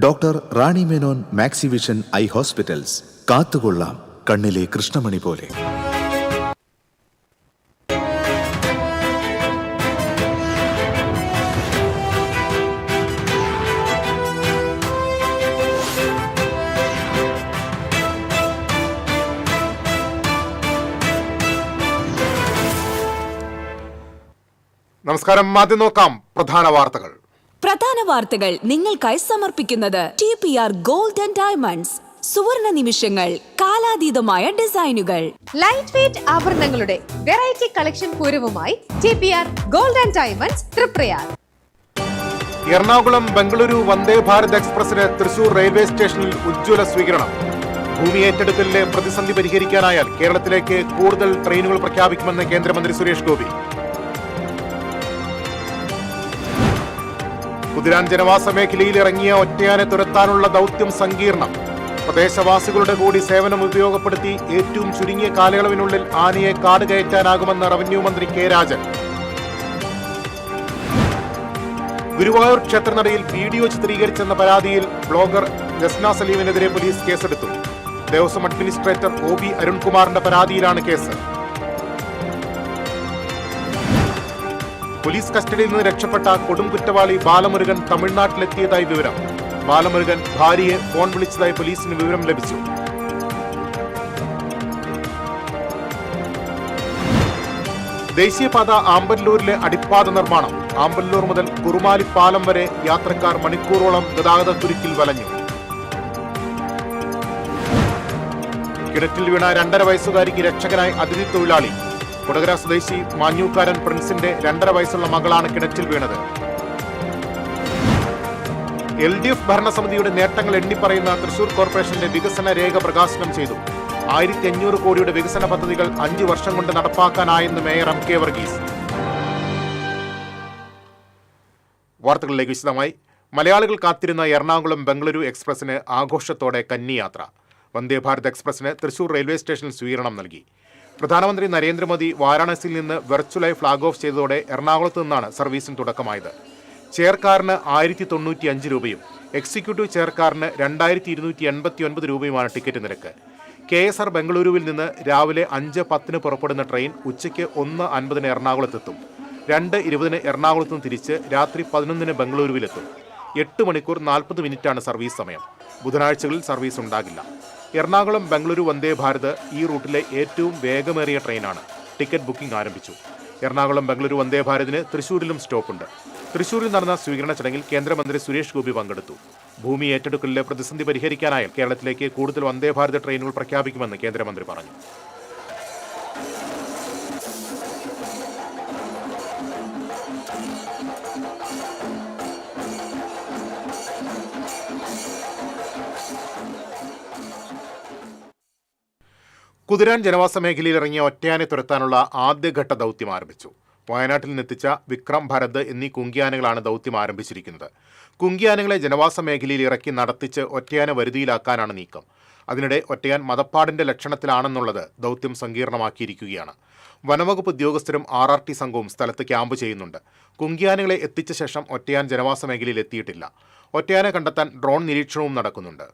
Doctor Rani Menon Maxivision I hospitals. കാത്തുകൊള്ളാം കണ്ണിലെ കൃഷ്ണമണി പോലെ. നമസ്കാരം. ആദ്യം നോക്കാം പ്രധാന വാർത്തകൾ നിങ്ങൾക്കായി സമർപ്പിക്കുന്നത് TPR ഗോൾഡ് ആൻഡ് ഡയമണ്ട്സ്. സുവർണ നിമിഷങ്ങൾ, കാലാതീതമായ ഡിസൈനുകൾ, ലൈറ്റ് വെയ്റ്റ് ആഭരണങ്ങളുടെ വെറൈറ്റി കളക്ഷൻ പൂരവുമായി TPR gold and diamonds Triprayar. Ernakulam Bengaluru Vande Bharat എക്സ്പ്രസിന് തൃശൂർ റെയിൽവേ സ്റ്റേഷനിൽ ഉജ്ജ്വല സ്വീകരണം. ഭൂമി ഏറ്റെടുക്കലിലെ പ്രതിസന്ധി പരിഹരിക്കാനായാൽ കേരളത്തിലേക്ക് കൂടുതൽ ട്രെയിനുകൾ പ്രഖ്യാപിക്കുമെന്ന് കേന്ദ്രമന്ത്രി സുരേഷ് ഗോപി. കുതിരാൻ ജനവാസ മേഖലയിൽ ഇറങ്ങിയ ഒറ്റയാനെ തുരത്താനുള്ള ദൗത്യം സങ്കീർണം. പ്രദേശവാസികളുടെ കൂടി സേവനം ഉപയോഗപ്പെടുത്തി ഏറ്റവും ചുരുങ്ങിയ കാലയളവിനുള്ളിൽ ആനയെ കാട് കയറ്റാനാകുമെന്ന് റവന്യൂ മന്ത്രി കെ രാജൻ. ഗുരുവായൂർ ക്ഷേത്രനടയിൽ വീഡിയോ ചിത്രീകരിച്ചെന്ന പരാതിയിൽ ബ്ലോഗർ ജസ്ന സലീമിനെതിരെ പോലീസ് കേസെടുത്തു. ദേവസ്വം അഡ്മിനിസ്ട്രേറ്റർ OB അരുൺകുമാറിന്റെ പരാതിയിലാണ് കേസ്. പോലീസ് കസ്റ്റഡിയിൽ നിന്ന് രക്ഷപ്പെട്ട കൊടും കുറ്റവാളി ബാലമുരുകൻ തമിഴ്നാട്ടിലെത്തിയതായി വിവരം. ബാലമുരുകൻ ഭാര്യയെ ഫോൺ വിളിച്ചതായി പോലീസിന് വിവരം ലഭിച്ചു. ദേശീയപാത ആമ്പല്ലൂരിലെ അടിപ്പാത നിർമ്മാണം. ആമ്പല്ലൂർ മുതൽ കുറുമാലി പാലം വരെ യാത്രക്കാർ മണിക്കൂറോളം ഗതാഗത കുരുക്കിൽ വലഞ്ഞു. കിണറ്റിൽ വീണ 2.5 വയസ്സുകാരിക്ക് രക്ഷകനായി അതിഥി തൊഴിലാളി. കൊടകര സ്വദേശി മാഞ്ഞൂക്കാരൻ പ്രിൻസിന്റെ 2.5 വയസ്സുള്ള മകളാണ് കിണറ്റിൽ വീണത്. LDF ഭരണസമിതിയുടെ നേട്ടങ്ങൾ എണ്ണിപ്പറയുന്ന തൃശൂർ കോർപ്പറേഷന്റെ വികസന രേഖ പ്രകാശനം ചെയ്തു. 1500 കോടിയുടെ വികസന പദ്ധതികൾ 5 വർഷം കൊണ്ട് നടപ്പാക്കാനായെന്ന് മേയർ MK വർഗീസ്. വാർത്തകളിലേക്ക് വിശദമായി. മലയാളികൾ കാത്തിരുന്ന എറണാകുളം ബംഗളൂരു എക്സ്പ്രസിന് ആഘോഷത്തോടെ കന്നിയാത്ര. വന്ദേ ഭാരത് എക്സ്പ്രസിന് തൃശൂർ റെയിൽവേ സ്റ്റേഷനിൽ സ്വീകരണം നൽകി. പ്രധാനമന്ത്രി നരേന്ദ്രമോദി വാരാണസിയിൽ നിന്ന് വെർച്വലായി ഫ്ളാഗ് ഓഫ് ചെയ്തതോടെ എറണാകുളത്ത് നിന്നാണ് സർവീസിന് തുടക്കമായത്. ചെയർകാറിന് 1095 രൂപയും എക്സിക്യൂട്ടീവ് ചെയർകാറിന് 2289 രൂപയുമാണ് ടിക്കറ്റ് നിരക്ക്. KSR ബംഗളൂരുവിൽ നിന്ന് രാവിലെ 5:10 പുറപ്പെടുന്ന ട്രെയിൻ ഉച്ചയ്ക്ക് 1:50 എറണാകുളത്തെത്തും. 2:20 എറണാകുളത്ത് നിന്ന് തിരിച്ച് രാത്രി 11 ബംഗളൂരുവിലെത്തും. 8 മണിക്കൂർ 40 മിനിറ്റാണ് സർവീസ് സമയം. ബുധനാഴ്ചകളിൽ സർവീസ് ഉണ്ടാകില്ല. എറണാകുളം ബംഗളൂരു വന്ദേ ഭാരത് ഈ റൂട്ടിലെ ഏറ്റവും വേഗമേറിയ ട്രെയിനാണ്. ടിക്കറ്റ് ബുക്കിംഗ് ആരംഭിച്ചു. എറണാകുളം ബംഗളൂരു വന്ദേ ഭാരതിന് തൃശൂരിലും സ്റ്റോപ്പുണ്ട്. തൃശൂരിൽ നടന്ന സ്വീകരണ ചടങ്ങിൽ കേന്ദ്രമന്ത്രി സുരേഷ് ഗോപി പങ്കെടുത്തു. ഭൂമി ഏറ്റെടുക്കലിലെ പ്രതിസന്ധി പരിഹരിക്കാനായാൽ കേരളത്തിലേക്ക് കൂടുതൽ വന്ദേ ഭാരത് ട്രെയിനുകൾ പ്രഖ്യാപിക്കുമെന്ന് കേന്ദ്രമന്ത്രി പറഞ്ഞു. കുതിരാൻ ജനവാസ മേഖലയിൽ ഇറങ്ങിയ ഒറ്റയാനെ തുരത്താനുള്ള ആദ്യഘട്ട ദൗത്യം ആരംഭിച്ചു. വയനാട്ടിൽ നിന്നെത്തിച്ച വിക്രം, ഭരത് എന്നീ കുങ്കിയാനകളാണ് ദൗത്യം ആരംഭിച്ചിരിക്കുന്നത്. കുങ്കിയാനകളെ ജനവാസ മേഖലയിൽ ഇറക്കി നടത്തിച്ച് ഒറ്റയാനെ വരുതിയിലാക്കാനാണ് നീക്കം. അതിനിടെ ഒറ്റയാൻ മതപ്പാടിന്റെ ലക്ഷണത്തിലാണെന്നുള്ളത് ദൗത്യം സങ്കീർണമാക്കിയിരിക്കുകയാണ്. വനംവകുപ്പ് ഉദ്യോഗസ്ഥരും RRT സംഘവും സ്ഥലത്ത് ക്യാമ്പ് ചെയ്യുന്നുണ്ട്. കുങ്കിയാനകളെ എത്തിച്ച ശേഷം ഒറ്റയാൻ ജനവാസ മേഖലയിൽ എത്തിയിട്ടില്ല. ഒറ്റയാനെ കണ്ടെത്താൻ ഡ്രോൺ നിരീക്ഷണവും നടക്കുന്നുണ്ട്.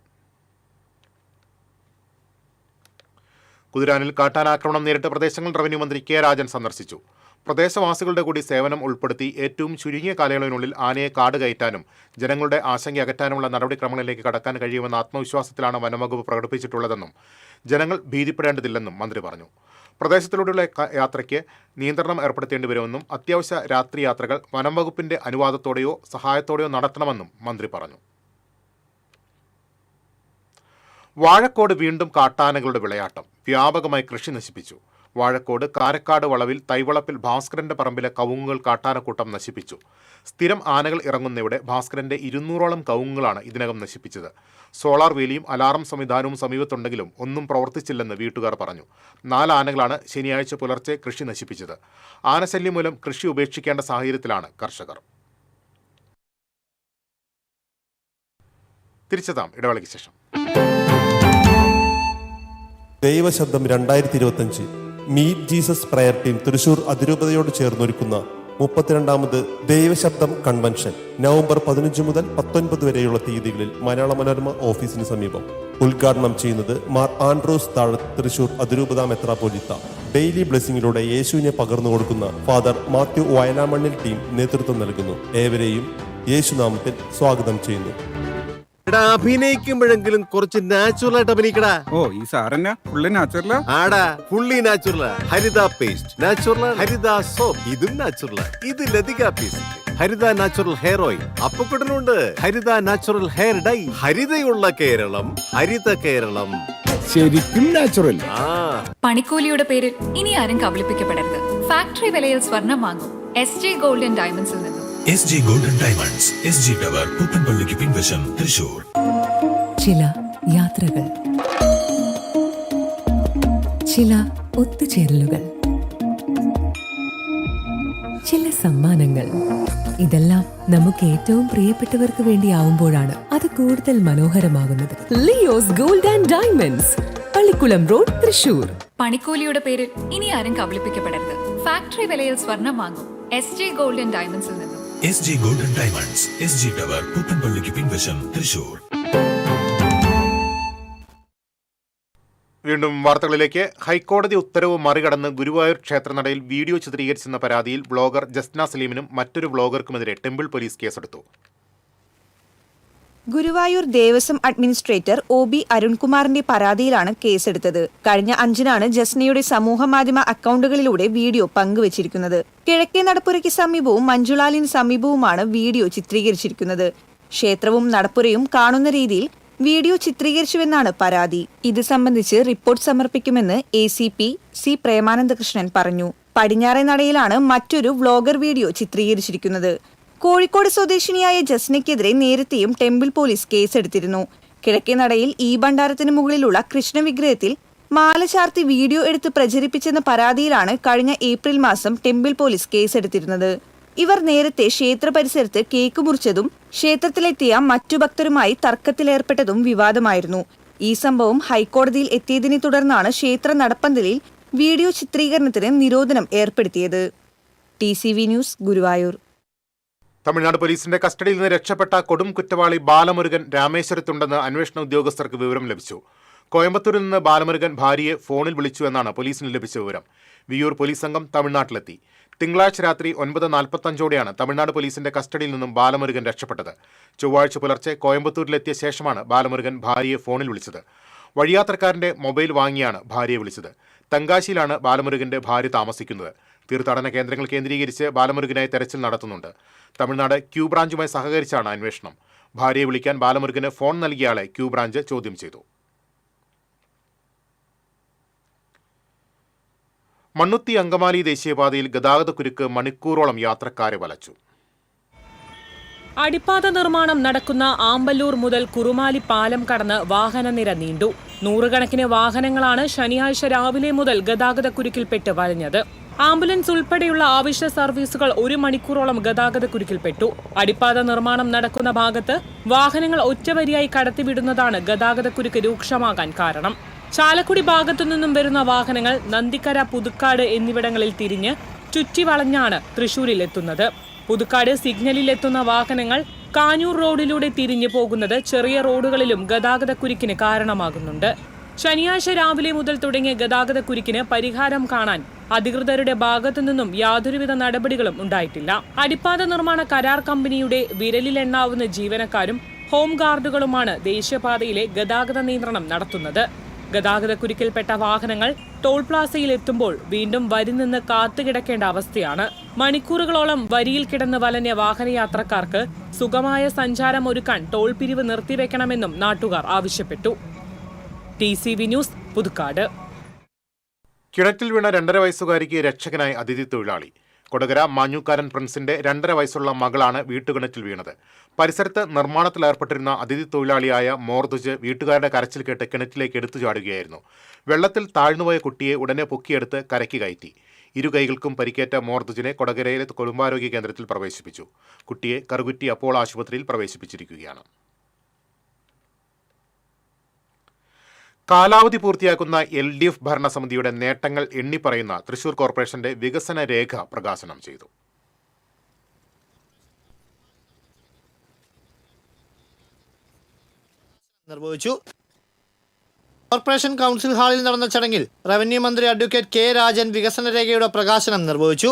കുതിരാനിൽ കാട്ടാനാക്രമണം നേരിട്ട പ്രദേശങ്ങൾ റവന്യൂ മന്ത്രി കെ രാജൻ സന്ദർശിച്ചു. പ്രദേശവാസികളുടെ കൂടി സേവനം ഉൾപ്പെടുത്തി ഏറ്റവും ചുരുങ്ങിയ കാലയളവിനുള്ളിൽ ആനയെ കാട് കയറ്റാനും ജനങ്ങളുടെ ആശങ്ക അകറ്റാനുമുള്ള നടപടിക്രമങ്ങളിലേക്ക് കടക്കാൻ കഴിയുമെന്ന ആത്മവിശ്വാസത്തിലാണ് വനംവകുപ്പ് പ്രകടിപ്പിച്ചിട്ടുള്ളതെന്നും ജനങ്ങൾ ഭീതിപ്പെടേണ്ടതില്ലെന്നും മന്ത്രി പറഞ്ഞു. പ്രദേശത്തിലൂടെയുള്ള യാത്രയ്ക്ക് നിയന്ത്രണം ഏർപ്പെടുത്തേണ്ടി വരുമെന്നും അത്യാവശ്യ രാത്രി യാത്രകൾ വനംവകുപ്പിന്റെ അനുവാദത്തോടെയോ സഹായത്തോടെയോ നടത്തണമെന്നും മന്ത്രി പറഞ്ഞു. വാഴക്കോട് വീണ്ടും കാട്ടാനകളുടെ വിളയാട്ടം. വ്യാപകമായി കൃഷി നശിപ്പിച്ചു. വാഴക്കോട് കാരക്കാട് വളവിൽ തൈവളപ്പിൽ ഭാസ്കരന്റെ പറമ്പിലെ കവുങ്ങുകൾ കാട്ടാനക്കൂട്ടം നശിപ്പിച്ചു. സ്ഥിരം ആനകൾ ഇറങ്ങുന്നവിടെ ഭാസ്കരന്റെ 200ഓളം കവുങ്ങുകളാണ് ഇതിനകം നശിപ്പിച്ചത്. സോളാർ വേലിയും അലാറം സംവിധാനവും സമീപത്തുണ്ടെങ്കിലും ഒന്നും പ്രവർത്തിച്ചില്ലെന്ന് വീട്ടുകാർ പറഞ്ഞു. 4 ആനകളാണ് ശനിയാഴ്ച പുലർച്ചെ കൃഷി നശിപ്പിച്ചത്. ആനശല്യം മൂലം കൃഷി ഉപേക്ഷിക്കേണ്ട സാഹചര്യത്തിലാണ് കർഷകർ. തിരിച്ചെത്താം ഇടവേളയ്ക്ക് ശേഷം. Daivashabdam 2025 meet Jesus prayer team Thrissur അതിരൂപതയോട് ചേർന്നൊരുക്കുന്ന 32ാമത് ദൈവശബ്ദം കൺവെൻഷൻ നവംബർ 15 മുതൽ 19 വരെയുള്ള തീയതികളിൽ മലയാള മനോരമ ഓഫീസിന് സമീപം. ഉദ്ഘാടനം ചെയ്യുന്നത് മാർ ആൻഡ്രൂസ് താഴത്ത്, തൃശൂർ അതിരൂപതാ മെത്രാപ്പോലീത്ത. ഡെയിലി ബ്ലെസ്സിങ്ങിലൂടെ യേശുവിനെ പകർന്നു കൊടുക്കുന്ന ഫാദർ മാത്യു വയലാമണ്ണിൽ ടീം നേതൃത്വം നൽകുന്നു. ഏവരെയും യേശുനാമത്തിൽ സ്വാഗതം ചെയ്യുന്നു. അഭിനയിക്കുമ്പോഴെങ്കിലും കുറച്ച് നാച്ചുറൽ ആയിട്ട് അഭിനയിക്കടാ. ഓ, ഈ സാറന്നെ ഫുള്ളി നാച്ചുറലാ? ആടാ, ഫുള്ളി നാച്ചുറലാ. ഹരിത പേസ്റ്റ് നാച്ചുറൽ, ഹരിത സോപ്പ് ഇതും നാച്ചുറൽ, ഇത് ലതിക പേസ്റ്റ്, ഹരിത നാച്ചുറൽ ഹെയർ ഓയിൽ അപ്പക്കുട്ടനുണ്ട്, ഹരിത natural hair dye. ഹരിതയുള്ള Keralam, Haritha Keralam, ശരിക്കും നാച്ചുറൽ. പണിക്കൂലിയുടെ പേരിൽ ഇനി ആരും കബളിപ്പിക്കപ്പെടരുത്. ഫാക്ടറി വിലയിൽ സ്വർണം വാങ്ങും SJ ഗോൾഡ് ആൻഡ് ഡയമണ്ട്സിൽ നിന്നും. SJ gold and diamonds, SG tower, പൂപ്പൻപള്ളിക്ക് പിൻവശം, തൃശൂർ. ചില യാത്രകൾ, ചില ഒത്തുചേരലുകൾ, ചില സമ്മാനങ്ങൾ, ഇതെല്ലാം നമുക്ക് ഏറ്റവും പ്രിയപ്പെട്ടവർക്ക് വേണ്ടിയാവുമ്പോഴാണ് അത് കൂടുതൽ മനോഹരമാകുന്നത്. Leo's gold and diamonds, Pallikkulam road, Thrissur. പണിക്കൂലിയുടെ പേരിൽ ഇനി ആരും കബളിപ്പിക്കപ്പെടരുത്. ഫാക്ടറി വിലയിൽ സ്വർണം വാങ്ങും SJ ഗോൾഡ് ആൻഡ് ഡയമണ്ട്സിൽ നിന്നും. SJ gold and diamonds, SG tower, പൂപ്പൻപള്ളിക്ക് പിൻവശം, തൃശൂർ. വീണ്ടും വാർത്തകളിലേക്ക്. ഹൈക്കോടതി ഉത്തരവ് മറികടന്ന് ഗുരുവായൂർ ക്ഷേത്രനടയിൽ വീഡിയോ ചിത്രീകരിച്ചെന്ന പരാതിയിൽ ബ്ലോഗർ ജസ്ന സലീമിനും മറ്റൊരു ബ്ലോഗർക്കുമെതിരെ ടെമ്പിൾ പോലീസ് കേസെടുത്തു. ഗുരുവായൂർ ദേവസ്വം അഡ്മിനിസ്ട്രേറ്റർ OB അരുൺകുമാറിന്റെ പരാതിയിലാണ് കേസെടുത്തത്. കഴിഞ്ഞ 5-നാണ് ജസ്നയുടെ സമൂഹമാധ്യമ അക്കൗണ്ടുകളിലൂടെ വീഡിയോ പങ്കുവച്ചിരിക്കുന്നത്. കിഴക്കേ നടപ്പുരയ്ക്ക് സമീപവും മഞ്ജുളാലിന് സമീപവുമാണ് വീഡിയോ ചിത്രീകരിച്ചിരിക്കുന്നത്. ക്ഷേത്രവും നടപ്പുരയും കാണുന്ന രീതിയിൽ വീഡിയോ ചിത്രീകരിച്ചുവെന്നാണ് പരാതി. ഇത് സംബന്ധിച്ച് റിപ്പോർട്ട് സമർപ്പിക്കുമെന്ന് ACP C പ്രേമാനന്ദകൃഷ്ണൻ പറഞ്ഞു. പടിഞ്ഞാറേ നടയിലാണ് മറ്റൊരു വ്ലോഗർ വീഡിയോ ചിത്രീകരിച്ചിരിക്കുന്നത്. കോഴിക്കോട് സ്വദേശിനിയായ ജസ്നയ്ക്കെതിരെ നേരത്തെയും ടെമ്പിൾ പോലീസ് കേസെടുത്തിരുന്നു. കിഴക്കേ നടയിൽ ഈ ഭണ്ഡാരത്തിന് മുകളിലുള്ള കൃഷ്ണവിഗ്രഹത്തിൽ മാല ചാർത്തി വീഡിയോ എടുത്ത് പ്രചരിപ്പിച്ചെന്ന പരാതിയിലാണ് കഴിഞ്ഞ ഏപ്രിൽ മാസം ടെമ്പിൾ പോലീസ് കേസെടുത്തിരുന്നത്. ഇവർ നേരത്തെ ക്ഷേത്ര പരിസരത്ത് കേക്ക് മുറിച്ചതും ക്ഷേത്രത്തിലെത്തിയ മറ്റു ഭക്തരുമായി തർക്കത്തിലേർപ്പെട്ടതും വിവാദമായിരുന്നു. ഈ സംഭവം ഹൈക്കോടതിയിൽ എത്തിയതിനെ തുടർന്നാണ് ക്ഷേത്ര നടപ്പന്തലിൽ വീഡിയോ ചിത്രീകരണത്തിന് നിരോധനം ഏർപ്പെടുത്തിയത്. TCV news, Guruvayur. തമിഴ്നാട് പോലീസിന്റെ കസ്റ്റഡിയിൽ നിന്ന് രക്ഷപ്പെട്ട കൊടും കുറ്റവാളി ബാലമുരുകൻ രാമേശ്വരത്തുണ്ടെന്ന് അന്വേഷണ ഉദ്യോഗസ്ഥർക്ക് വിവരം ലഭിച്ചു. കോയമ്പത്തൂരിൽ നിന്ന് ബാലമുരുകൻ ഭാര്യയെ ഫോണിൽ വിളിച്ചു എന്നാണ് പോലീസിന് ലഭിച്ച വിവരം. വിയ്യൂർ പോലീസ് സംഘം തമിഴ്നാട്ടിലെത്തി. തിങ്കളാഴ്ച രാത്രി 9:45 തമിഴ്നാട് പോലീസിന്റെ കസ്റ്റഡിയിൽ നിന്നും ബാലമുരുകൻ രക്ഷപ്പെട്ടത്. ചൊവ്വാഴ്ച പുലർച്ചെ കോയമ്പത്തൂരിലെത്തിയ ശേഷമാണ് ബാലമുരുകൻ ഭാര്യയെ ഫോണിൽ വിളിച്ചത്. വഴിയാത്രക്കാരന്റെ മൊബൈൽ വാങ്ങിയാണ് ഭാര്യയെ വിളിച്ചത്. തങ്കാശിയിലാണ് ബാലമുരുകന്റെ ഭാര്യ താമസിക്കുന്നത്. തീർത്ഥാടന കേന്ദ്രങ്ങൾ കേന്ദ്രീകരിച്ച് ബാലമുരുകനായി തെരച്ചിൽ നടത്തുന്നുണ്ട്. തമിഴ്നാട് ക്യൂ ബ്രാഞ്ചുമായി സഹകരിച്ചാണ് അന്വേഷണം. ഭാര്യയെ വിളിക്കാൻ ബാലമുരുകന് ഫോൺ നൽകിയയാളെ ക്യൂ ബ്രാഞ്ച് ചോദ്യം ചെയ്തു. മണ്ണുത്തി അങ്കമാലി ദേശീയപാതയിൽ ഗതാഗതക്കുരുക്ക് മണിക്കൂറോളം യാത്രക്കാരെ വലച്ചു. അടിപ്പാത നിർമ്മാണം നടക്കുന്ന ആമ്പല്ലൂർ മുതൽ കുറുമാലി പാലം കടന്ന് വാഹനനിര നീണ്ടു. നൂറുകണക്കിന് വാഹനങ്ങളാണ് ശനിയാഴ്ച രാവിലെ മുതൽ ഗതാഗതക്കുരുക്കിൽപ്പെട്ട് വലഞ്ഞത്. ആംബുലൻസ് ഉൾപ്പെടെയുള്ള ആവശ്യ സർവീസുകൾ 1 മണിക്കൂറോളം ഗതാഗതക്കുരുക്കിൽപ്പെട്ടു. അടിപ്പാത നിർമ്മാണം നടക്കുന്ന ഭാഗത്ത് വാഹനങ്ങൾ ഒറ്റവരിയായി കടത്തിവിടുന്നതാണ് ഗതാഗതക്കുരുക്ക് രൂക്ഷമാകാൻ കാരണം. ചാലക്കുടി ഭാഗത്തു നിന്നും വരുന്ന വാഹനങ്ങൾ നന്ദിക്കര, പുതുക്കാട് എന്നിവിടങ്ങളിൽ തിരിഞ്ഞ് ചുറ്റിവളഞ്ഞാണ് തൃശൂരിൽ എത്തുന്നത്. പുതുക്കാട് സിഗ്നലിൽ എത്തുന്ന വാഹനങ്ങൾ കാഞ്ഞൂർ റോഡിലൂടെ തിരിഞ്ഞു പോകുന്നത് ചെറിയ റോഡുകളിലും ഗതാഗതക്കുരുക്കിന് കാരണമാകുന്നുണ്ട്. ശനിയാഴ്ച രാവിലെ മുതൽ തുടങ്ങിയ ഗതാഗതക്കുരുക്കിന് പരിഹാരം കാണാൻ അധികൃതരുടെ ഭാഗത്തു നിന്നും യാതൊരുവിധ നടപടികളും ഉണ്ടായിട്ടില്ല. അടിപ്പാത നിർമ്മാണ കരാർ കമ്പനിയുടെ വിരലിലെണ്ണാവുന്ന ജീവനക്കാരും ഹോം ഗാർഡുകളുമാണ് ദേശീയപാതയിലെ ഗതാഗത നിയന്ത്രണം നടത്തുന്നത്. ഗതാഗതക്കുരുക്കിൽപ്പെട്ട വാഹനങ്ങൾ ടോൾ പ്ലാസയിൽ എത്തുമ്പോൾ വീണ്ടും വരി നിന്ന് കാത്തുകിടക്കേണ്ട അവസ്ഥയാണ്. മണിക്കൂറുകളോളം വരിയിൽ കിടന്ന് വലഞ്ഞ വാഹനയാത്രക്കാർക്ക് സുഗമമായ സഞ്ചാരം ഒരുക്കാൻ ടോൾ പിരിവ് നിർത്തിവെക്കണമെന്നും നാട്ടുകാർ ആവശ്യപ്പെട്ടു. TCV news, Puthukkad. കിണറ്റിൽ വീണ 2.5 വയസ്സുകാരിക്ക് രക്ഷകനായി അതിഥി തൊഴിലാളി. കൊടകര മാഞ്ഞൂക്കാരൻ പ്രിൻസിന്റെ 2.5 വയസ്സുള്ള മകളാണ് വീട്ടുകിണറ്റിൽ വീണത്. പരിസരത്ത് നിർമ്മാണത്തിലേർപ്പെട്ടിരുന്ന അതിഥി തൊഴിലാളിയായ മോർദുജ് വീട്ടുകാരുടെ കരച്ചിൽ കേട്ട് കിണറ്റിലേക്ക് എടുത്തു ചാടുകയായിരുന്നു. വെള്ളത്തിൽ താഴ്ന്നുപോയ കുട്ടിയെ ഉടനെ പൊക്കിയെടുത്ത് കരയ്ക്ക് കയറ്റി. 2 കൈകൾക്കും പരിക്കേറ്റ മോർദുജിനെ കൊടകരയിലെ കുടുംബാരോഗ്യ കേന്ദ്രത്തിൽ പ്രവേശിപ്പിച്ചു. കുട്ടിയെ കറുകുറ്റി അപ്പോളോ ആശുപത്രിയിൽ പ്രവേശിപ്പിച്ചിരിക്കുകയാണ്. കാലാവധി പൂർത്തിയാക്കുന്ന LDF ഭരണസമിതിയുടെ നേട്ടങ്ങൾ എണ്ണിപ്പറയുന്ന തൃശൂർ കോർപ്പറേഷന്റെ വികസന രേഖ പ്രകാശനം ചെയ്തു. നിർവഹിച്ചു. കോർപ്പറേഷൻ കൗൺസിൽ ഹാളിൽ നടന്ന ചടങ്ങിൽ റവന്യൂ മന്ത്രി അഡ്വക്കേറ്റ് കെ രാജൻ വികസന രേഖയുടെ പ്രകാശനം നിർവഹിച്ചു.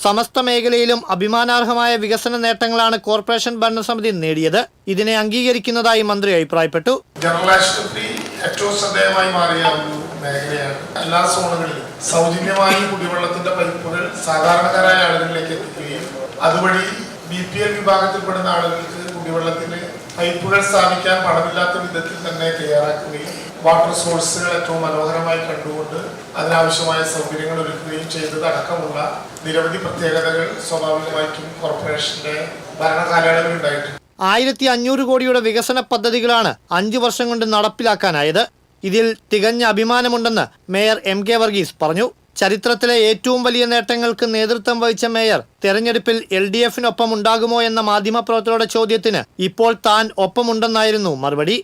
സമസ്ത മേഖലയിലും അഭിമാനാർഹമായ വികസന നേട്ടങ്ങളാണ് കോർപ്പറേഷൻ ഭരണസമിതി നേടിയത്. ഇതിനെ അംഗീകരിക്കുന്നതായി മന്ത്രി അഭിപ്രായപ്പെട്ടു. ജനറൽ ആശുപത്രി ഏറ്റവും ശ്രദ്ധേയമായി മാറിയ ഒരു മേഖലയാണ്. എല്ലാ സോണുകളിലും സൗജന്യമായി കുടിവെള്ളത്തിന്റെ പൈപ്പുകൾ സാധാരണക്കാരായ ആളുകളിലേക്ക് എത്തിക്കുകയും അതുവഴി BPL വിഭാഗത്തിൽപ്പെടുന്ന ആളുകൾക്ക് കുടിവെള്ളത്തിന് പൈപ്പുകൾ സ്ഥാപിക്കാൻ പണമില്ലാത്ത വിധത്തിൽ തന്നെ തയ്യാറാക്കുകയും വാട്ടർ സോഴ്സുകൾ ഏറ്റവും മനോഹരമായി കണ്ടുകൊണ്ട് അതിനാവശ്യമായ സൗകര്യങ്ങൾ ഒരുക്കുകയും ചെയ്തത് അടക്കമുള്ള നിരവധി പ്രത്യേകതകൾ സ്വാഭാവികമായിട്ടും കോർപ്പറേഷന്റെ ഭരണകാലയളവിൽ ഉണ്ടായിട്ടുണ്ട്. 1500 കോടിയുടെ വികസന പദ്ധതികളാണ് 5 വർഷം കൊണ്ട് നടപ്പിലാക്കാനായത്. ഇതിൽ തികഞ്ഞ അഭിമാനമുണ്ടെന്ന് മേയർ MK വർഗീസ് പറഞ്ഞു. ചരിത്രത്തിലെ ഏറ്റവും വലിയ നേട്ടങ്ങൾക്ക് നേതൃത്വം വഹിച്ച മേയർ തെരഞ്ഞെടുപ്പിൽ LDF-നൊപ്പം ഉണ്ടാകുമോ എന്ന മാധ്യമപ്രവർത്തകരുടെ ചോദ്യത്തിന് ഇപ്പോൾ താൻ ഒപ്പമുണ്ടെന്നായിരുന്നു മറുപടി.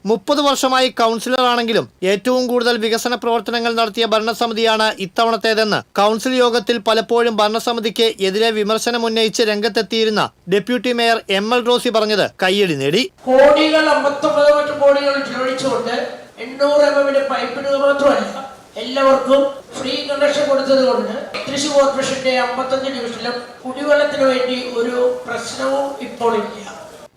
30 വർഷമായി കൗൺസിലറാണെങ്കിലും ഏറ്റവും കൂടുതൽ വികസന പ്രവർത്തനങ്ങൾ നടത്തിയ ഭരണസമിതിയാണ് ഇത്തവണത്തേതെന്ന് കൗൺസിൽ യോഗത്തിൽ പലപ്പോഴും ഭരണസമിതിക്ക് എതിരെ വിമർശനം ഉന്നയിച്ച് രംഗത്തെത്തിയിരുന്ന ഡെപ്യൂട്ടി മേയർ ML റോസി പറഞ്ഞത് കയ്യടി നേടി. കോടികൾ 59 മറ്റു കോടികൾ ചെലവഴിച്ചുകൊണ്ട് 800 mm പൈപ്പിന് മാത്രമല്ല എല്ലാവർക്കും ഫ്രീ കണക്ഷൻ കൊടുത്തത് കൊണ്ട് തൃശ്ശൂർ കോർപ്പറേഷന്റെ 55 ഡിവിഷനിലും കുടിവെള്ളത്തിന് വേണ്ടി ഒരു പ്രശ്നവും ഇപ്പോൾ ഇല്ല.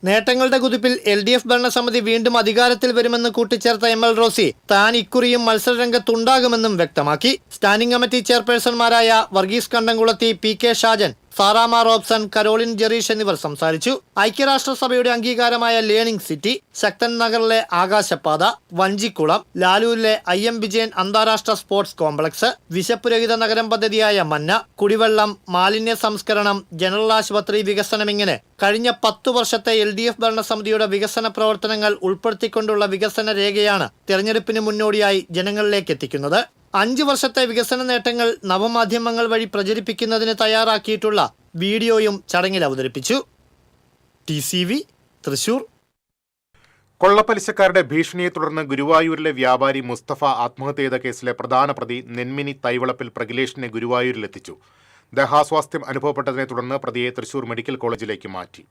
നേട്ടങ്ങളുടെ കുതിപ്പിൽ LDF ഭരണസമിതി വീണ്ടും അധികാരത്തിൽ വരുമെന്ന് കൂട്ടിച്ചേർത്ത ML റോസി താൻ ഇക്കുറിയും മത്സരരംഗത്തുണ്ടാകുമെന്നും വ്യക്തമാക്കി. Standing committee ചെയർപേഴ്സൺമാരായ Varghese Kandamkulathy, PK Shajan, Sarama Robson, Caroline Jerish എന്നിവർ സംസാരിച്ചു. ഐക്യരാഷ്ട്രസഭയുടെ അംഗീകാരമായ ലേണിംഗ് സിറ്റി, ശക്തൻ നഗറിലെ ആകാശപാത, വഞ്ചിക്കുളം, ലാലൂരിലെ IM വിജയൻ അന്താരാഷ്ട്ര സ്പോർട്സ് കോംപ്ലക്സ്, വിശപ്പുരഹിത നഗരം പദ്ധതിയായ മന്ന, കുടിവെള്ളം, മാലിന്യ സംസ്കരണം, ജനറൽ ആശുപത്രി വികസനം ഇങ്ങനെ കഴിഞ്ഞ 10 വർഷത്തെ LDF ഭരണസമിതിയുടെ വികസന പ്രവർത്തനങ്ങൾ ഉൾപ്പെടുത്തിക്കൊണ്ടുള്ള വികസന രേഖയാണ് തെരഞ്ഞെടുപ്പിന് മുന്നോടിയായി ജനങ്ങളിലേക്ക് എത്തിക്കുന്നത്. 5 വർഷത്തെ വികസന നേട്ടങ്ങൾ നവമാധ്യമങ്ങൾ വഴി പ്രചരിപ്പിക്കുന്നതിന് തയ്യാറാക്കിയിട്ടുള്ള വീഡിയോയും ചടങ്ങിൽ അവതരിപ്പിച്ചു. TCV തൃശൂർ. കൊള്ളപ്പലിശക്കാരുടെ ഭീഷണിയെ തുടർന്ന് ഗുരുവായൂരിലെ വ്യാപാരി മുസ്തഫ ആത്മഹത്യ ചെയ്ത കേസിലെ പ്രധാന പ്രതി നെന്മിനി തൈവളപ്പിൽ പ്രഗിലേഷിനെ ഗുരുവായൂരിലെത്തിച്ചു. ദേഹാസ്വാസ്ഥ്യം അനുഭവപ്പെട്ടതിനെ തുടർന്ന് പ്രതിയെ തൃശൂർ മെഡിക്കൽ കോളേജിലേക്ക് മാറ്റി.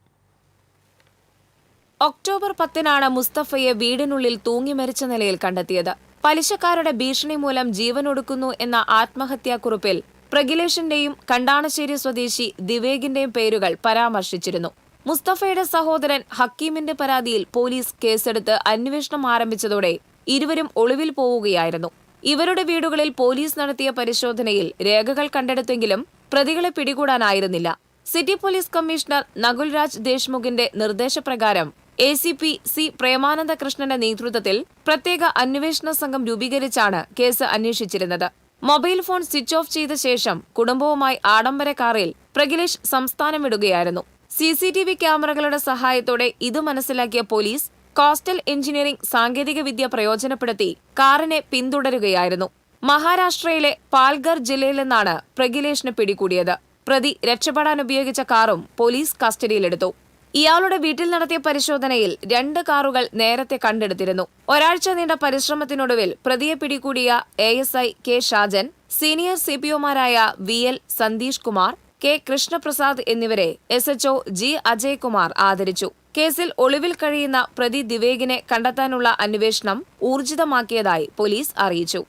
ഒക്ടോബർ 10 മുസ്തഫയെ വീടിനുള്ളിൽ തൂങ്ങി മരിച്ച നിലയിൽ കണ്ടെത്തിയത്. പലിശക്കാരുടെ ഭീഷണി മൂലം ജീവനൊടുക്കുന്നു എന്ന ആത്മഹത്യാക്കുറിപ്പിൽ പ്രഗിലേഷിന്റെയും കണ്ടാണശ്ശേരി സ്വദേശി ദിവേഗിന്റെയും പേരുകൾ പരാമർശിച്ചിരുന്നു. മുസ്തഫയുടെ സഹോദരൻ ഹക്കീമിന്റെ പരാതിയിൽ പോലീസ് കേസെടുത്ത് അന്വേഷണം ആരംഭിച്ചതോടെ ഇരുവരും ഒളിവിൽ പോവുകയായിരുന്നു. ഇവരുടെ വീടുകളിൽ പോലീസ് നടത്തിയ പരിശോധനയിൽ രേഖകൾ കണ്ടെടുത്തെങ്കിലും പ്രതികളെ പിടികൂടാനായിരുന്നില്ല. സിറ്റി പോലീസ് കമ്മീഷണർ നകുൽരാജ് ദേശ്മുഖിന്റെ നിർദ്ദേശപ്രകാരം ACP C പ്രേമാനന്ദ കൃഷ്ണന്റെ നേതൃത്വത്തിൽ പ്രത്യേക അന്വേഷണ സംഘം രൂപീകരിച്ചാണ് കേസ് അന്വേഷിച്ചിരുന്നത്. മൊബൈൽ ഫോൺ സ്വിച്ച് ഓഫ് ചെയ്ത ശേഷം കുടുംബവുമായി ആഡംബര കാറിൽ പ്രഗിലേഷ് സംസ്ഥാനം വിടുകയായിരുന്നു. CCTV ക്യാമറകളുടെ സഹായത്തോടെ ഇത് മനസ്സിലാക്കിയ പോലീസ് കോസ്റ്റൽ എഞ്ചിനീയറിംഗ് സാങ്കേതികവിദ്യ പ്രയോജനപ്പെടുത്തി കാറിനെ പിന്തുടരുകയായിരുന്നു. മഹാരാഷ്ട്രയിലെ പാൽഘർ ജില്ലയിൽ നിന്നാണ് പ്രഗിലേഷിനെ പിടികൂടിയത്. പ്രതി രക്ഷപ്പെടാൻ ഉപയോഗിച്ച കാറും പോലീസ് കസ്റ്റഡിയിലെടുത്തു. ഇയാളുടെ വീട്ടിൽ നടത്തിയ പരിശോധനയിൽ 2 കാറുകൾ നേരത്തെ കണ്ടെടുത്തിരുന്നു. ഒരാഴ്ച നീണ്ട പരിശ്രമത്തിനൊടുവിൽ പ്രതിയെ പിടികൂടിയ ASI K ഷാജൻ, സീനിയർ CPOമാരായ VL സന്തീഷ് കുമാർ, K കൃഷ്ണപ്രസാദ് എന്നിവരെ SHO G അജയ്കുമാർ ആദരിച്ചു. കേസിൽ ഒളിവിൽ കഴിയുന്ന പ്രതി ദിവേഗിനെ കണ്ടെത്താനുള്ള അന്വേഷണം ഊർജിതമാക്കിയതായി പോലീസ് അറിയിച്ചു.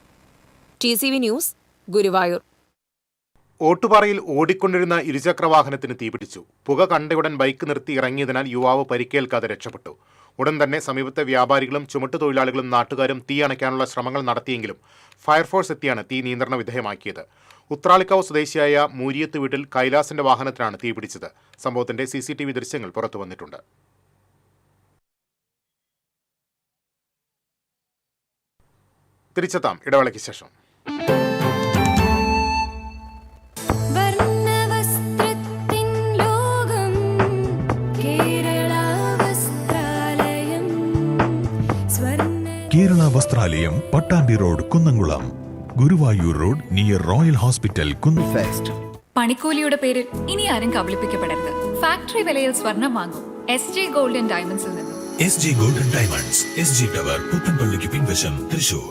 TCV news, Guruvayur. ഓട്ടുപാറയിൽ ഓടിക്കൊണ്ടിരുന്ന ഇരുചക്രവാഹനത്തിന് തീപിടിച്ചു. പുക കണ്ടയുടൻ ബൈക്ക് നിർത്തി ഇറങ്ങിയതിനാൽ യുവാവ് പരിക്കേൽക്കാതെ രക്ഷപ്പെട്ടു. ഉടൻ തന്നെ സമീപത്തെ വ്യാപാരികളും ചുമട്ടുതൊഴിലാളികളും നാട്ടുകാരും തീ അണയ്ക്കാനുള്ള ശ്രമങ്ങൾ നടത്തിയെങ്കിലും ഫയർഫോഴ്സ് എത്തിയാണ് തീ നിയന്ത്രണ വിധേയമാക്കിയത്. ഉത്രാളിക്കാവ് സ്വദേശിയായ മൂരിയത്ത് വീട്ടിൽ കൈലാസിന്റെ വാഹനത്തിനാണ് തീപിടിച്ചത്. സംഭവത്തിന്റെ CCTV ദൃശ്യങ്ങൾ പുറത്തു വന്നിട്ടുണ്ട്. തിരിച്ചെത്താം ഇടവേളയ്ക്ക് ശേഷം. Kerala Vasthralayam, Pattambi road, Kunnamkulam. Guruvayur road near royal hospital, fest. പണിക്കൂലിയുടെ പേരിൽ ഇനി ആരും കബളിപ്പിക്കപ്പെടരുത്. ഫാക്ടറി വിലയിൽ സ്വർണം വാങ്ങും SJ ഗോൾഡ് ആൻഡ് ഡയമണ്ട്സിൽ നിന്നും. SG golden diamonds, SG tower, പുത്തൻപള്ളിക്ക് പിൻവശം, തൃശൂർ.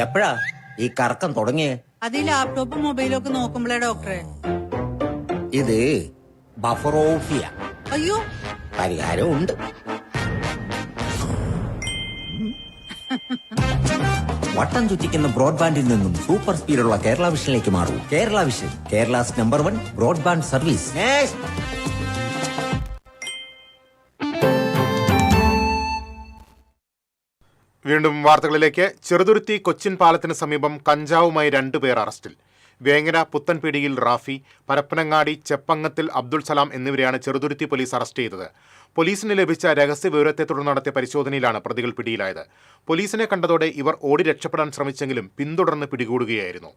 എപ്പോഴാ ഈ കറക്കം തുടങ്ങിയേ? അത് ഈ ലാപ്ടോപ്പും മൊബൈലും ഒക്കെ നോക്കുമ്പോഴേ ഡോക്ടറെ. ഇത് ബഫറോഫിയ. അയ്യോ, പരിഹാരമുണ്ട്. വട്ടം ചുറ്റിക്കുന്ന ബ്രോഡ്ബാൻഡിൽ നിന്നും സൂപ്പർ സ്പീഡുള്ള കേരള വിഷനിലേക്ക് മാറൂ. Kerala vision, Kerala's number 1 broadband service. വീണ്ടും വാർത്തകളിലേക്ക്. ചെറുതുരുത്തി കൊച്ചിൻ പാലത്തിന് സമീപം കഞ്ചാവുമായി 2 പേർ അറസ്റ്റിൽ. വേങ്ങര പുത്തൻപീടിയിൽ റാഫി, പരപ്പനങ്ങാടി ചെപ്പങ്ങത്തിൽ അബ്ദുൾ സലാം എന്നിവരെയാണ് ചെറുതുരുത്തി പോലീസ് അറസ്റ്റ് ചെയ്തത്. പോലീസിന് ലഭിച്ച രഹസ്യ വിവരത്തെ തുടർന്ന് നടത്തിയ പരിശോധനയിലാണ് പ്രതികൾ പിടിയിലായത്. പോലീസിനെ കണ്ടതോടെ ഇവർ ഓടി രക്ഷപ്പെടാൻ ശ്രമിച്ചെങ്കിലും പിന്തുടർന്ന് പിടികൂടുകയായിരുന്നു.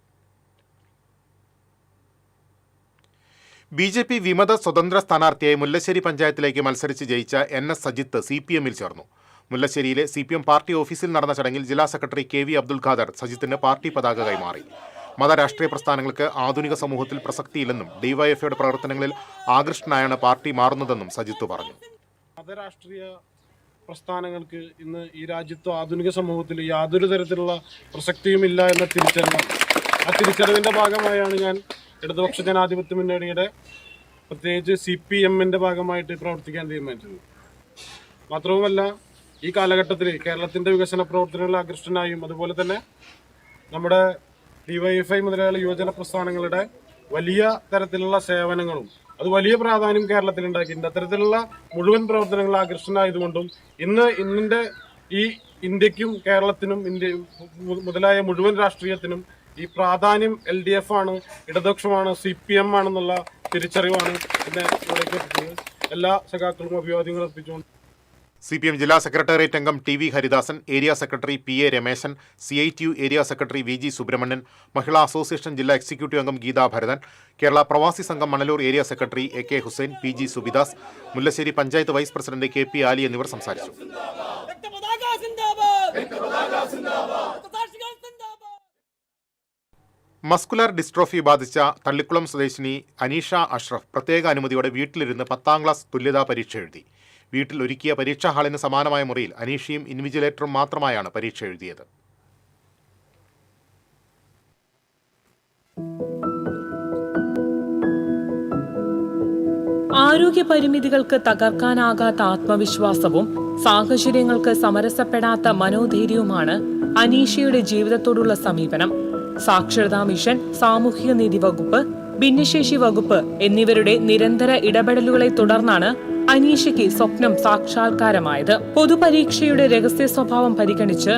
BJP വിമത സ്വതന്ത്ര സ്ഥാനാർത്ഥിയായി മുല്ലശ്ശേരി പഞ്ചായത്തിലേക്ക് മത്സരിച്ച് ജയിച്ച NS സജിത്ത് CPMൽ ചേർന്നു. മുല്ലശ്ശേരിയിലെ CPM പാർട്ടി ഓഫീസിൽ നടന്ന ചടങ്ങിൽ ജില്ലാ സെക്രട്ടറി KV അബ്ദുൽ ഖാദർ സജിത്തിന് പാർട്ടി പതാക കൈമാറി. മതരാഷ്ട്രീയ പ്രസ്ഥാനങ്ങൾക്ക് ആധുനിക സമൂഹത്തിൽ പ്രസക്തിയില്ലെന്നും DYFIയുടെ പ്രവർത്തനങ്ങളിൽ ആകൃഷ്ടനായാണ് പാർട്ടി മാറുന്നതെന്നും സജിത്ത് പറഞ്ഞു. മതരാഷ്ട്രീയ പ്രസ്ഥാനങ്ങൾക്ക് ഇന്ന് ഈ രാജ്യത്തോ ആധുനിക സമൂഹത്തിൽ യാതൊരു തരത്തിലുള്ള പ്രസക്തിയുമില്ല എന്ന തിരിച്ചറിവിൻ്റെ ഭാഗമായാണ് ഞാൻ ഇടതുപക്ഷ ജനാധിപത്യ മുന്നണിയുടെ പ്രത്യേകിച്ച് CPMൻ്റെ ഭാഗമായിട്ട് പ്രവർത്തിക്കാൻ തീരുമാനിച്ചത്. മാത്രവുമല്ല, ഈ കാലഘട്ടത്തിൽ കേരളത്തിൻ്റെ വികസന പ്രവർത്തനങ്ങളിൽ ആകൃഷ്ടനായും അതുപോലെ തന്നെ നമ്മുടെ DYFI മുതലായ യുവജന പ്രസ്ഥാനങ്ങളുടെ വലിയ തരത്തിലുള്ള സേവനങ്ങളും അത് വലിയ പ്രാധാന്യം കേരളത്തിലുണ്ടാക്കിയിട്ടുണ്ട്. അത്തരത്തിലുള്ള മുഴുവൻ പ്രവർത്തനങ്ങളിൽ ആകൃഷ്ടനായതുകൊണ്ടും ഇന്നിൻ്റെ ഈ ഇന്ത്യക്കും കേരളത്തിനും ഇന്ത്യ മുതലായ മുഴുവൻ രാഷ്ട്രീയത്തിനും ഈ പ്രാധാന്യം LDF ആണ്, ഇടതുപക്ഷമാണ്, CPM ആണെന്നുള്ള തിരിച്ചറിവാണ് എന്നെ ഇവിടേക്ക് എത്തിച്ചത്. എല്ലാ സഖാക്കൾക്കും അഭിവാദ്യങ്ങൾ അർപ്പിച്ചുകൊണ്ട് CPM ജില്ലാ സെക്രട്ടേറിയറ്റ് അംഗം TV Haridasan, area secretary PA Rameshan, CITU area secretary VG Subrahmanyan, Mahila association ജില്ലാ എക്സിക്യൂട്ടീവ് അംഗം Geetha Bharathan, Kerala Pravasi Sangham Manalur area secretary AK Hussain, PG Subidas, Mullassery panchayat vice president KP Ali എന്നിവർ സംസാരിച്ചു. മസ്കുലർ ഡിസ്ട്രോഫി ബാധിച്ച തള്ളിക്കുളം സ്വദേശിനി അനീഷ അഷ്റഫ് പ്രത്യേക അനുമതിയോടെ വീട്ടിലിരുന്ന് 10ാം ക്ലാസ് തുല്യതാ പരീക്ഷ എഴുതി. വീട്ടിൽ ഒരുക്കിയ പരീക്ഷാ ഹാളിന് സമാനമായ മുറിയിൽ അനീഷയും ഇൻവിജിലേറ്ററും മാത്രമായാണ് പരീക്ഷ എഴുതിയത്. ആരോഗ്യ പരിമിതികൾക്ക് തകർക്കാനാകാത്ത ആത്മവിശ്വാസവും സാഹചര്യങ്ങൾക്ക് സമരസപ്പെടാത്ത മനോധൈര്യവുമാണ് അനീഷയുടെ ജീവിതത്തോടുള്ള സമീപനം. സാക്ഷരതാ മിഷൻ, സാമൂഹിക നീതി വകുപ്പ്, ഭിന്നശേഷി വകുപ്പ് എന്നിവരുടെ നിരന്തര ഇടപെടലുകളെ തുടർന്നാണ് അനീഷയ്ക്ക് സ്വപ്നം സാക്ഷാത്കാരമായത്. പൊതുപരീക്ഷയുടെ രഹസ്യ സ്വഭാവം പരിഗണിച്ച്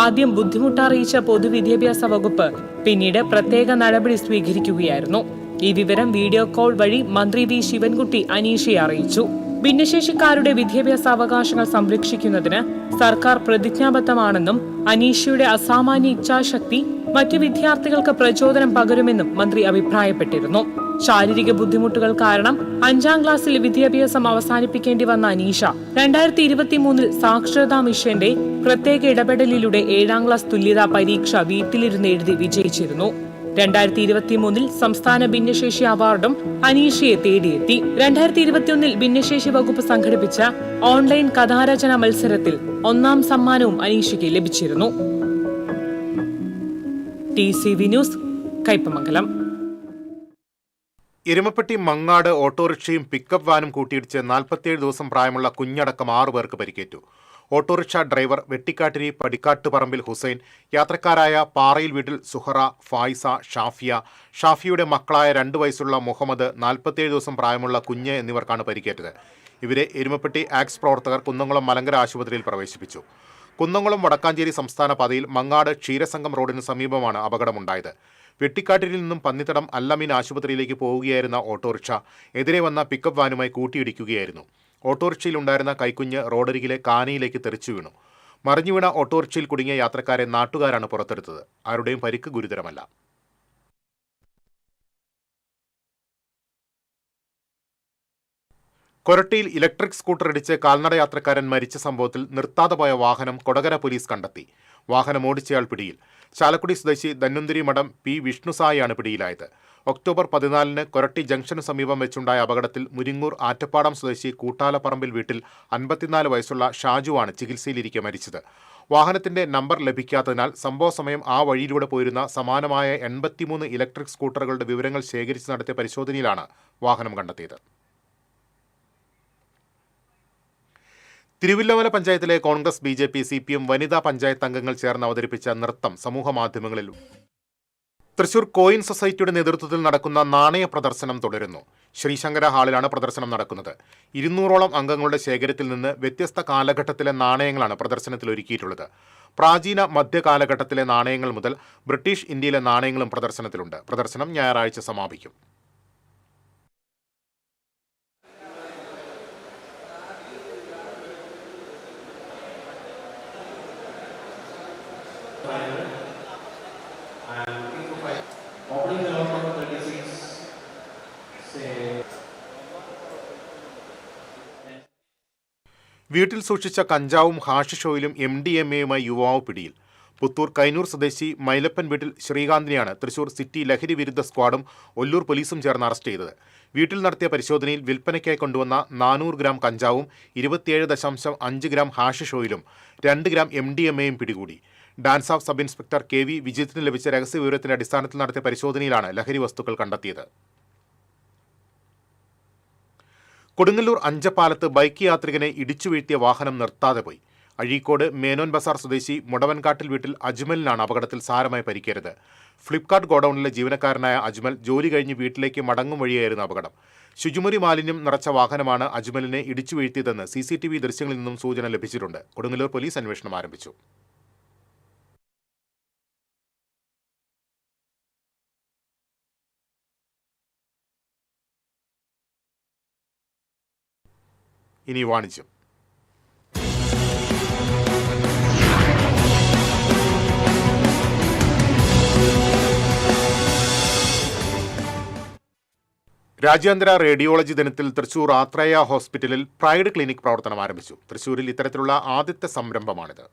ആദ്യം ബുദ്ധിമുട്ടറിയിച്ച പൊതുവിദ്യാഭ്യാസ വകുപ്പ് പിന്നീട് പ്രത്യേക നടപടി സ്വീകരിക്കുകയായിരുന്നു. ഈ വിവരം വീഡിയോ കോൾ വഴി മന്ത്രി V ശിവൻകുട്ടി അനീഷയെ അറിയിച്ചു. ഭിന്നശേഷിക്കാരുടെ വിദ്യാഭ്യാസ അവകാശങ്ങൾ സംരക്ഷിക്കുന്നതിന് സർക്കാർ പ്രതിജ്ഞാബദ്ധമാണെന്നും അനീഷയുടെ അസാമാന്യ ഇച്ഛാശക്തി മറ്റു വിദ്യാർത്ഥികൾക്ക് പ്രചോദനം പകരുമെന്നും മന്ത്രി അഭിപ്രായപ്പെട്ടിരുന്നു. ശാരീരിക ബുദ്ധിമുട്ടുകൾ കാരണം 5ാം ക്ലാസ്സിൽ വിദ്യാഭ്യാസം അവസാനിപ്പിക്കേണ്ടി വന്ന അനീഷ 2023 സാക്ഷരതാ മിഷന്റെ പ്രത്യേക ഇടപെടലിലൂടെ 7ാം ക്ലാസ് തുല്യതാ പരീക്ഷ വീട്ടിലിരുന്ന് എഴുതി വിജയിച്ചിരുന്നു. 2023 സംസ്ഥാന ഭിന്നശേഷി അവാർഡും അനീഷയെ തേടിയെത്തി. 2021 ഭിന്നശേഷി വകുപ്പ് സംഘടിപ്പിച്ച ഓൺലൈൻ കഥാരചന മത്സരത്തിൽ 1ാം സമ്മാനവും അനീഷയ്ക്ക് ലഭിച്ചിരുന്നു. TCV news, Kaipamangalam. എരുമപ്പെട്ടി മങ്ങാട് ഓട്ടോറിക്ഷയും പിക്കപ്പ് വാനും കൂട്ടിയിടിച്ച് 47 ദിവസം പ്രായമുള്ള കുഞ്ഞടക്കം 6 പേർക്ക് പരിക്കേറ്റു. ഓട്ടോറിക്ഷ ഡ്രൈവർ വെട്ടിക്കാട്ടിരി പടിക്കാട്ടുപറമ്പിൽ ഹുസൈൻ, യാത്രക്കാരായ പാറയിൽ വീട്ടിൽ സുഹറ, ഫായിസ, ഷാഫിയുടെ മക്കളായ 2 വയസ്സുള്ള മുഹമ്മദ്, 47 ദിവസം പ്രായമുള്ള കുഞ്ഞ് എന്നിവർക്കാണ് പരിക്കേറ്റത്. ഇവരെ എരുമപ്പെട്ടി ആക്സ് പ്രവർത്തകർ കുന്നംകുളം മലങ്കര ആശുപത്രിയിൽ പ്രവേശിപ്പിച്ചു. കുന്നംകുളം വടക്കാഞ്ചേരി സംസ്ഥാന പാതയിൽ മങ്ങാട് ക്ഷീരസംഘം റോഡിന് സമീപമാണ് അപകടമുണ്ടായത്. വെട്ടിക്കാട്ടിരിൽ നിന്നും പന്നിത്തടം അല്ലമീൻ ആശുപത്രിയിലേക്ക് പോവുകയായിരുന്ന ഓട്ടോറിക്ഷ എതിരെ വന്ന പിക്കപ്പ് വാനുമായി കൂട്ടിയിടിക്കുകയായിരുന്നു. ഓട്ടോറിക്ഷയിലുണ്ടായിരുന്ന കൈക്കുഞ്ഞ് റോഡരികിലെ കാനയിലേക്ക് തെറിച്ചു വീണു. മറിഞ്ഞുവീണ ഓട്ടോറിക്ഷയിൽ കുടുങ്ങിയ യാത്രക്കാരെ നാട്ടുകാരാണ് പുറത്തെടുത്തത്. ആരുടെയും പരിക്ക് ഗുരുതരമല്ല. കൊരട്ടിയിൽ ഇലക്ട്രിക് സ്കൂട്ടർ ഇടിച്ച് കാൽനട യാത്രക്കാരൻ മരിച്ച സംഭവത്തിൽ നിർത്താതെ പോയ വാഹനം കൊടകര പോലീസ് കണ്ടെത്തി. വാഹനം ഓടിച്ചയാൾ പിടിയിൽ. ചാലക്കുടി സ്വദേശി ധന്വന്തിരി മഠം P വിഷ്ണുസായിയാണ് പിടിയിലായത്. ഒക്ടോബർ 14 കൊരട്ടി ജംഗ്ഷന് സമീപം വെച്ചുണ്ടായ അപകടത്തിൽ മുരിങ്ങൂർ ആറ്റപ്പാടം സ്വദേശി കൂട്ടാലപ്പറമ്പിൽ വീട്ടിൽ 54 വയസ്സുള്ള ഷാജുവാണ് ചികിത്സയിലിരിക്കെ മരിച്ചത്. വാഹനത്തിന്റെ നമ്പർ ലഭിക്കാത്തതിനാൽ സംഭവസമയം ആ വഴിയിലൂടെ പോയിരുന്ന സമാനമായ 83 ഇലക്ട്രിക് സ്കൂട്ടറുകളുടെ വിവരങ്ങൾ ശേഖരിച്ച് നടത്തിയ പരിശോധനയിലാണ് വാഹനം കണ്ടെത്തിയത്. തിരുവില്ലമല പഞ്ചായത്തിലെ കോൺഗ്രസ്, BJP, CPM വനിതാ പഞ്ചായത്ത് അംഗങ്ങൾ ചേർന്ന് അവതരിപ്പിച്ച നൃത്തം സമൂഹമാധ്യമങ്ങളിൽ. തൃശൂർ കോയിൻ സൊസൈറ്റിയുടെ നേതൃത്വത്തിൽ നടക്കുന്ന നാണയ പ്രദർശനം തുടരുന്നു. ശ്രീശങ്കര ഹാളിലാണ് പ്രദർശനം നടക്കുന്നത്. 200ഓളം അംഗങ്ങളുടെ ശേഖരത്തിൽ നിന്ന് വ്യത്യസ്ത കാലഘട്ടത്തിലെ നാണയങ്ങളാണ് പ്രദർശനത്തിൽ ഒരുക്കിയിട്ടുള്ളത്. പ്രാചീന മധ്യകാലഘട്ടത്തിലെ നാണയങ്ങൾ മുതൽ ബ്രിട്ടീഷ് ഇന്ത്യയിലെ നാണയങ്ങളും പ്രദർശനത്തിലുണ്ട്. പ്രദർശനം ഞായറാഴ്ച സമാപിക്കും. വീട്ടിൽ സൂക്ഷിച്ച കഞ്ചാവും ഹാഷിഷ് ഓയിലും MDMAയുമായി യുവാവ് പിടിയിൽ. പുത്തൂർ കൈനൂർ സ്വദേശി മൈലപ്പൻ വീട്ടിൽ ശ്രീകാന്തിനെയാണ് തൃശൂർ സിറ്റി ലഹരി വിരുദ്ധ സ്ക്വാഡും ഒല്ലൂർ പോലീസും ചേർന്ന് അറസ്റ്റ് ചെയ്തത്. വീട്ടിൽ നടത്തിയ പരിശോധനയിൽ വിൽപ്പനയ്ക്കായി കൊണ്ടുവന്ന 400 ഗ്രാം കഞ്ചാവും 27.5 ഗ്രാം ഹാഷിഷ് ഓയിലും 2 ഗ്രാം MDMAയും പിടികൂടി. Dance of sub inspector KV വിജിത്തിന് ലഭിച്ച രഹസ്യവിവരത്തിന്റെ അടിസ്ഥാനത്തിൽ നടത്തിയ പരിശോധനയിലാണ് ലഹരി വസ്തുക്കൾ കണ്ടെത്തിയത്. കൊടുങ്ങല്ലൂർ അഞ്ചപ്പാലത്ത് ബൈക്ക് യാത്രികനെ ഇടിച്ചു വീഴ്ത്തിയ വാഹനം നിർത്താതെ പോയി. അഴീക്കോട് മേനോൻ ബസാർ സ്വദേശി മുടവൻകാട്ടിൽ വീട്ടിൽ അജ്മലിനാണ് അപകടത്തിൽ സാരമായി പരിക്കേറ്റത്. ഫ്ലിപ്കാർട്ട് ഗോഡൌണിലെ ജീവനക്കാരനായ അജ്മൽ ജോലി കഴിഞ്ഞ് വീട്ടിലേക്ക് മടങ്ങും വഴിയായിരുന്നു അപകടം. ശുചിമുറി മാലിന്യം നിറച്ച വാഹനമാണ് അജ്മലിനെ ഇടിച്ചു വീഴ്ത്തിയതെന്ന് CCTV ദൃശ്യങ്ങളിൽ നിന്നും സൂചന ലഭിച്ചിട്ടുണ്ട്. കൊടുങ്ങല്ലൂർ പോലീസ് അന്വേഷണം ആരംഭിച്ചു. ഇനി വാണിജ്യം. രാജ്യാന്തര റേഡിയോളജി ദിനത്തിൽ തൃശൂർ ആത്രേയ ഹോസ്പിറ്റലിൽ പ്രൈഡ് ക്ലിനിക് പ്രവർത്തനം ആരംഭിച്ചു. തൃശൂരിൽ ഇത്തരത്തിലുള്ള ആദ്യത്തെ സംരംഭമാണിത്.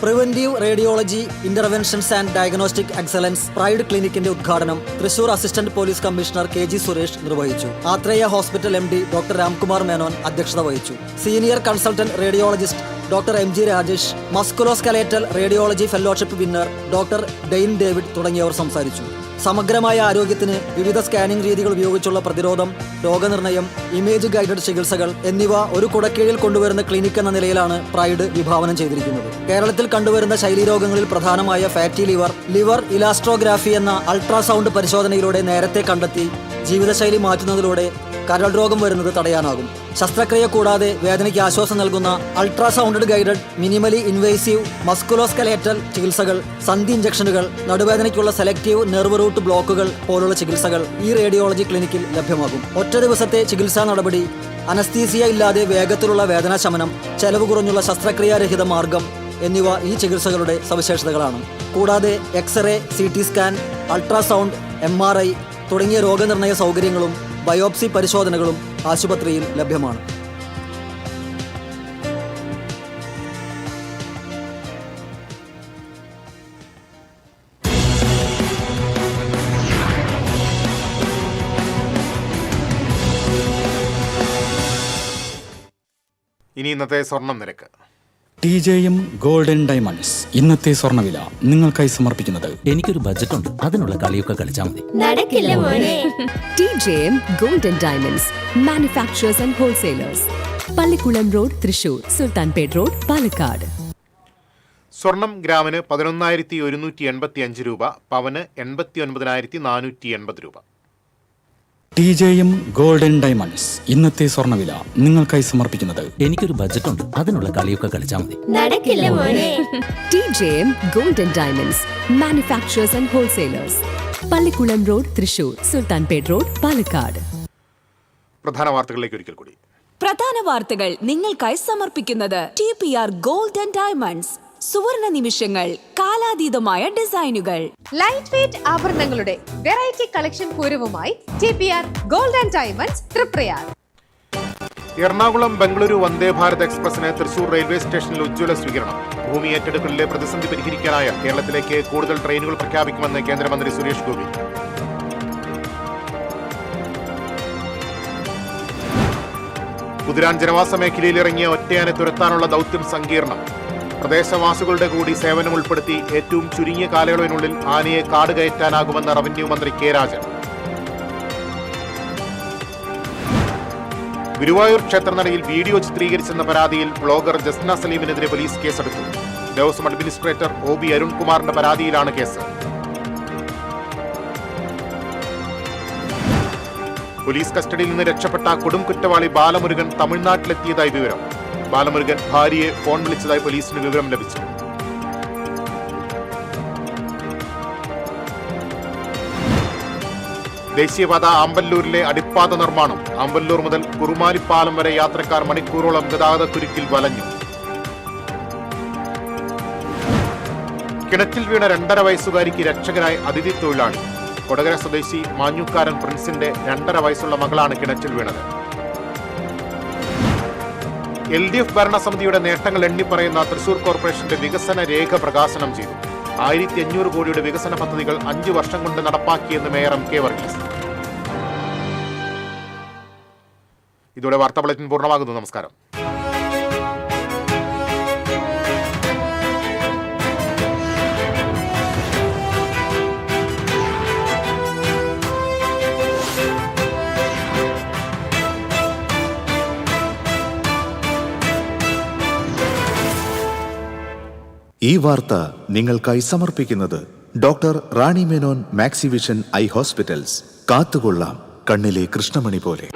Preventive radiology interventions and diagnostic excellence pride ക്ലിനിക്കിന്റെ ഉദ്ഘാടനം Thrissur assistant police commissioner KG Suresh നിർവഹിച്ചു. Athreya hospital MD doctor Ramkumar Menon അധ്യക്ഷത വഹിച്ചു. Senior consultant radiologist doctor MG Rajesh, musculoskeletal radiology fellowship winner doctor Dane David തുടങ്ങിയവർ സംസാരിച്ചു. സമഗ്രമായ ആരോഗ്യത്തിന് വിവിധ സ്കാനിംഗ് രീതികൾ ഉപയോഗിച്ചുള്ള പ്രതിരോധം, രോഗനിർണയം, ഇമേജ് ഗൈഡഡ് ചികിത്സകൾ എന്നിവ ഒരു കുടക്കീഴിൽ കൊണ്ടുവരുന്ന ക്ലിനിക് എന്ന നിലയിലാണ് പ്രൈഡ് വിഭാവനം ചെയ്തിരിക്കുന്നത്. കേരളത്തിൽ കണ്ടുവരുന്ന ശൈലീരോഗങ്ങളിൽ പ്രധാനമായ ഫാറ്റി ലിവർ ഇലാസ്ട്രോഗ്രാഫി എന്ന അൾട്രാസൗണ്ട് പരിശോധനയിലൂടെ നേരത്തെ കണ്ടെത്തി ജീവിതശൈലി മാറ്റുന്നതിലൂടെ കരൾ രോഗം വരുന്നത് തടയാനാകും. ശസ്ത്രക്രിയ കൂടാതെ വേദനയ്ക്ക് ആശ്വാസം നൽകുന്ന അൾട്രാസൗണ്ടഡ് ഗൈഡഡ് മിനിമലി ഇൻവേസീവ് മസ്കുലോസ്കലേറ്റൽ ചികിത്സകൾ, സന്ധി ഇഞ്ചക്ഷനുകൾ, നടുവേദനയ്ക്കുള്ള സെലക്റ്റീവ് നെർവ് റൂട്ട് ബ്ലോക്കുകൾ പോലുള്ള ചികിത്സകൾ ഈ റേഡിയോളജി ക്ലിനിക്കിൽ ലഭ്യമാകും. ഒറ്റ ദിവസത്തെ ചികിത്സാ നടപടി, അനസ്തീസിയ ഇല്ലാതെ വേഗത്തിലുള്ള വേദനാശമനം, ചെലവ് കുറഞ്ഞുള്ള ശസ്ത്രക്രിയാരഹിത മാർഗം എന്നിവ ഈ ചികിത്സകളുടെ സവിശേഷതകളാണ്. കൂടാതെ x-ray, CT scan, ultrasound, MRI തുടങ്ങിയ രോഗനിർണയ സൗകര്യങ്ങളും ബയോപ്സി പരിശോധനകളും ആശുപത്രിയിൽ ലഭ്യമാണ്. ഇനി ഇന്നത്തെ സ്വർണം നിരക്ക്. TJM ഗോൾഡൻ ഡയമണ്ട്സ് ഇന്നത്തെ സ്വർണ്ണവില നിങ്ങൾക്കായി സമർപ്പിക്കുന്നത് എനിക്കൊരു ബജറ്റ് ഉണ്ട്, അതിനുള്ള കളിയൊക്കെ കളിച്ചാൽ മതി. നടക്കില്ല മോനെ. TJM golden diamonds manufacturers and wholesalers, Pallikkulam road, Thrissur, Sultanpet road, Palakkad. സ്വർണം ഗ്രാമിന് 11,185 രൂപ, പവന് 89,480 രൂപ. TJM ഗോൾഡൻ ഡയമണ്ട്സ് ഇന്നത്തെ സ്വർണ്ണവില നിങ്ങൾക്കായി സമർപ്പിക്കുന്നത് എനിക്കൊരു ബജറ്റ് ഉണ്ട്, അതിനുള്ള കളിയൊക്കെ കളിച്ചാൽ മതി. നടക്കില്ല മോനെ. TJM golden diamonds manufacturers and wholesalers, Pallikkulam road, Thrissur, Sultanpet road, Palakkad. പ്രധാന വാർത്തകളിലേക്ക് ഒരിക്കൽ കൂടി. പ്രധാന വാർത്തകൾ നിങ്ങൾക്കായി സമർപ്പിക്കുന്നത് TPR ഗോൾഡൻ ഡയമണ്ട്സ്. സുവർണ നിമിഷങ്ങൾ, കാലാതീതമായ ഡിസൈനുകൾ. ലൈറ്റ് വെയ്റ്റ് ആഭരണങ്ങളുടെ വെറൈറ്റി കളക്ഷൻ പൂരവുമായി TPR golden diamonds Triprayar. Ernakulam Bengaluru Vande Bharat എക്സ്പ്രസിന് തൃശൂർ റെയിൽവേ സ്റ്റേഷനിൽ ഉജ്ജ്വല സ്വീകരണം. ഭൂമി ഏറ്റെടുക്കലിലെ പ്രതിസന്ധി പരിഹരിക്കാനായ കേരളത്തിലേക്ക് കൂടുതൽ ട്രെയിനുകൾ പ്രഖ്യാപിക്കുമെന്ന് കേന്ദ്രമന്ത്രി സുരേഷ് ഗോപി. കുതിരാൻ ജനവാസ മേഖലയിൽ ഇറങ്ങിയ ഒറ്റയാനെ തുരത്താനുള്ള ദൗത്യം സങ്കീർണം. പ്രദേശവാസികളുടെ കൂടി സേവനം ഉൾപ്പെടുത്തി ഏറ്റവും ചുരുങ്ങിയ കാലയളവിനുള്ളിൽ ആനയെ കാട് കയറ്റാനാകുമെന്ന് റവന്യൂ മന്ത്രി കെ രാജൻ. ഗുരുവായൂർ ക്ഷേത്രനടയിൽ വീഡിയോ ചിത്രീകരിച്ചെന്ന പരാതിയിൽ ബ്ലോഗർ ജസ്ന സലീമിനെതിരെ പോലീസ് കേസെടുത്തു. ദേവസ്വം അഡ്മിനിസ്ട്രേറ്റർ OB അരുൺകുമാറിന്റെ പരാതിയിലാണ് കേസ്. പോലീസ് കസ്റ്റഡിയിൽ നിന്ന് രക്ഷപ്പെട്ട കൊടും കുറ്റവാളി ബാലമുരുകൻ തമിഴ്നാട്ടിലെത്തിയതായി വിവരം. ബാലമുരുകൻ ഭാര്യയെ ഫോൺ വിളിച്ചതായി പോലീസിന് വിവരം ലഭിച്ചു. ദേശീയപാത ആമ്പല്ലൂരിലെ അടിപ്പാത നിർമ്മാണം. ആമ്പല്ലൂർ മുതൽ കുറുമാലിപ്പാലം വരെ യാത്രക്കാർ മണിക്കൂറോളം ഗതാഗതക്കുരുക്കിൽ വലഞ്ഞു. കിണറ്റിൽ വീണ 2.5 വയസ്സുകാരിക്ക് രക്ഷകനായി അതിഥി തൊഴിലാളി. കൊടകര സ്വദേശി മാഞ്ഞൂക്കാരൻ പ്രിൻസിന്റെ 2.5 വയസ്സുള്ള മകളാണ് കിണറ്റിൽ വീണത്. LDF ഭരണസമിതിയുടെ നേട്ടങ്ങൾ എണ്ണിപ്പറയുന്ന തൃശൂർ കോർപ്പറേഷന്റെ വികസന രേഖ പ്രകാശനം ചെയ്തു. 1500 കോടിയുടെ വികസന പദ്ധതികൾ 5 വർഷം കൊണ്ട് നടപ്പാക്കിയെന്ന് മേയർ MK വർഗീസ്. ഇതോടെ വാർത്താ ബുള്ളറ്റിൻ പൂർണ്ണമാകുന്നു. നമസ്കാരം. ഈ വാർത്ത നിങ്ങൾക്കായി സമർപ്പിക്കുന്നത് doctor Rani Menon Maxivision I hospitals. കാത്തുകൊള്ളാം കണ്ണിലെ കൃഷ്ണമണി പോലെ.